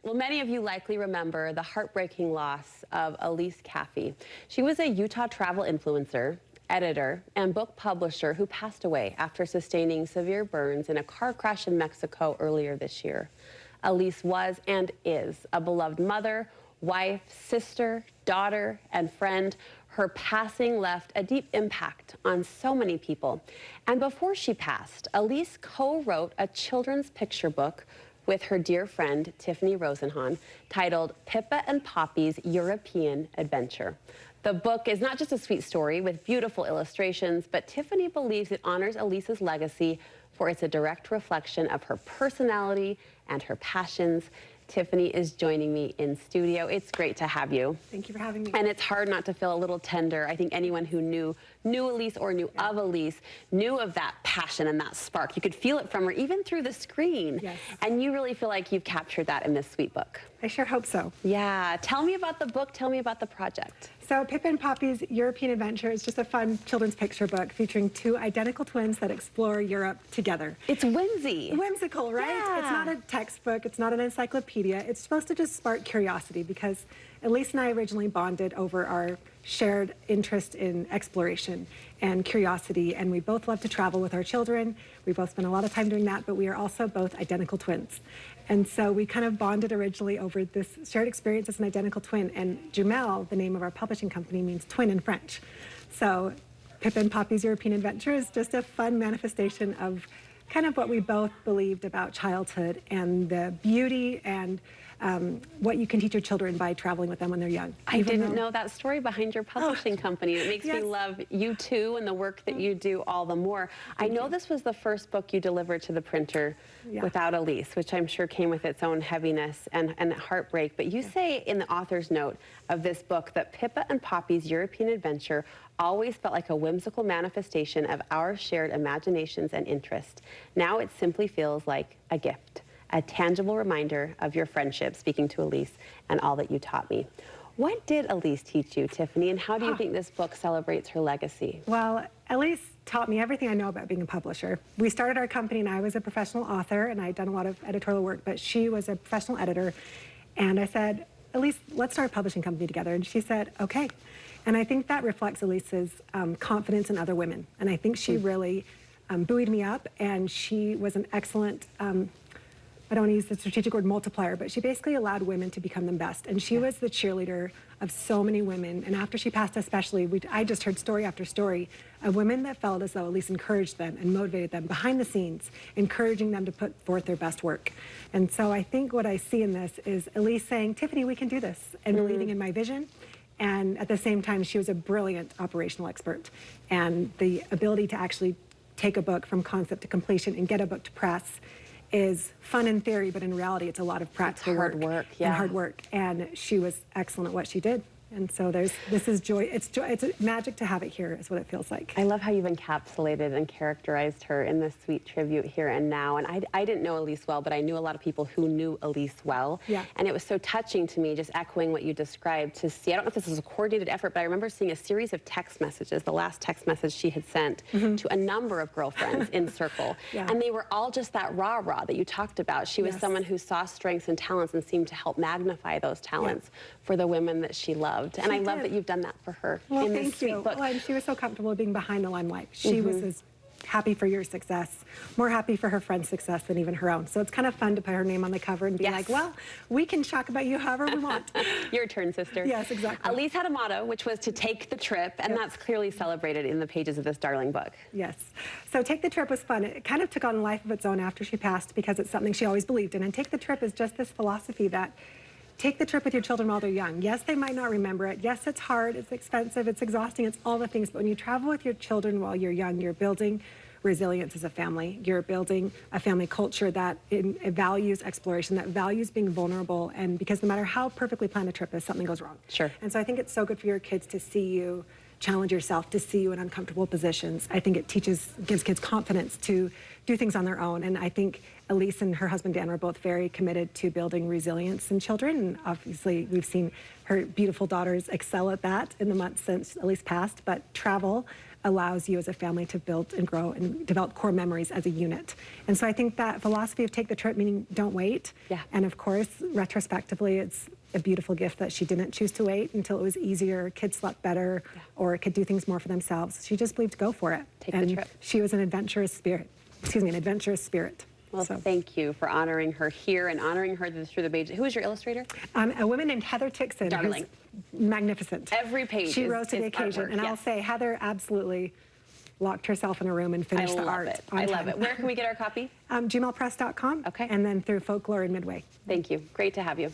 Well, many of you likely remember the heartbreaking loss of Elise Caffee. She was a Utah travel influencer, editor, and book publisher who passed away after sustaining severe burns in a car crash in Mexico earlier this year. Elise was and is a beloved mother, wife, sister, daughter, and friend. Her passing left a deep impact on so many people. And before she passed, Elise co-wrote a children's picture book with her dear friend, Tiffany Rosenhan, titled Pippa and Poppy's European Adventure. The book is not just a sweet story with beautiful illustrations, but Tiffany believes it honors Elise's legacy, for it's a direct reflection of her personality and her passions. Tiffany is joining me in studio. It's great to have you. Thank you for having me. And it's hard not to feel a little tender. I think anyone who knew Elise or knew of Elise knew of that passion and that spark. You could feel it from her, even through the screen. Yes. And you really feel like you've captured that in this sweet book. I sure hope so. Yeah. Tell me about the book. Tell me about the project. So Pippa and Poppy's European Adventure is just a fun children's picture book featuring two identical twins that explore Europe together. It's whimsy. Whimsical, right? Yeah. It's not a textbook. It's not an encyclopedia. It's supposed to just spark curiosity because Elise and I originally bonded over our shared interest in exploration and curiosity, and we both love to travel with our children. We both spend a lot of time doing that, but we are also both identical twins. And so we kind of bonded originally over this shared experience as an identical twin, and Jumel, the name of our publishing company, means twin in French. So Pippa and Poppy's European Adventure is just a fun manifestation of kind of what we both believed about childhood and the beauty and what you can teach your children by traveling with them when they're young. I didn't know that story behind your publishing company. It makes me Yes. love you too and the work that you do all the more. I know this was the first book you delivered to the printer without Elise, which I'm sure came with its own heaviness and heartbreak. But you say in the author's note of this book that Pippa and Poppy's European Adventure always felt like a whimsical manifestation of our shared imaginations and interest. Now it simply feels like a gift, a tangible reminder of your friendship, speaking to Elise, and all that you taught me. What did Elise teach you, Tiffany, and how do you think this book celebrates her legacy? Well, Elise taught me everything I know about being a publisher. We started our company and I was a professional author and I'd done a lot of editorial work, but she was a professional editor. And I said, Elise, let's start a publishing company together. And she said, okay. And I think that reflects Elise's confidence in other women. And I think she really buoyed me up, and she was an excellent, I don't want to use the strategic word multiplier, but she basically allowed women to become them best. And she was the cheerleader of so many women. And after she passed especially, I just heard story after story of women that felt as though Elise encouraged them and motivated them behind the scenes, encouraging them to put forth their best work. And so I think what I see in this is Elise saying, Tiffany, we can do this, and believing in my vision. And at the same time, she was a brilliant operational expert. And the ability to actually take a book from concept to completion and get a book to press is fun in theory, but in reality, it's a lot of practical work. And hard work. And she was excellent at what she did. And so this is joy. It's magic to have it here, is what it feels like. I love how you've encapsulated and characterized her in this sweet tribute here and now. And I didn't know Elise well, but I knew a lot of people who knew Elise well. Yeah. And it was so touching to me, just echoing what you described, to see, I don't know if this was a coordinated effort, but I remember seeing a series of text messages, the last text message she had sent to a number of girlfriends in Circle. And they were all just that rah-rah that you talked about. She was someone who saw strengths and talents and seemed to help magnify those talents for the women that she loved. And I love that you've done that for her in this sweet book. Well, and she was so comfortable being behind the limelight. She was as happy for your success, more happy for her friend's success than even her own. So it's kind of fun to put her name on the cover and be like, well, we can talk about you however we want. Your turn, sister. Yes, exactly. Elise had a motto, which was to take the trip, and that's clearly celebrated in the pages of this darling book. Yes. So Take the Trip was fun. It kind of took on a life of its own after she passed because it's something she always believed in. And Take the Trip is just this philosophy that take the trip with your children while they're young. Yes, they might not remember it. Yes, it's hard, it's expensive, it's exhausting, it's all the things. But when you travel with your children while you're young, you're building resilience as a family. You're building a family culture that it values exploration, that values being vulnerable. And because no matter how perfectly planned a trip is, something goes wrong. Sure. And so I think it's so good for your kids to see you challenge yourself, to see you in uncomfortable positions. I think it gives kids confidence to do things on their own. And I think Elise and her husband Dan were both very committed to building resilience in children, and obviously we've seen her beautiful daughters excel at that in the months since Elise passed. But travel allows you as a family to build and grow and develop core memories as a unit. And so I think that philosophy of take the trip, meaning don't wait. Yeah. And of course, retrospectively, it's a beautiful gift that she didn't choose to wait until it was easier, kids slept better, or could do things more for themselves. She just believed to go for it. Take the trip. She was an adventurous spirit. An adventurous spirit. Well, thank you for honoring her here and honoring her through the page. Who is your illustrator? A woman named Heather Tixon. Darling. Who's magnificent. Every page She rose to the occasion. Artwork, and I'll say Heather absolutely locked herself in a room and finished the art. I love it. Where can we get our copy? gmailpress.com. Okay. And then through Folklore and Midway. Thank you. Great to have you.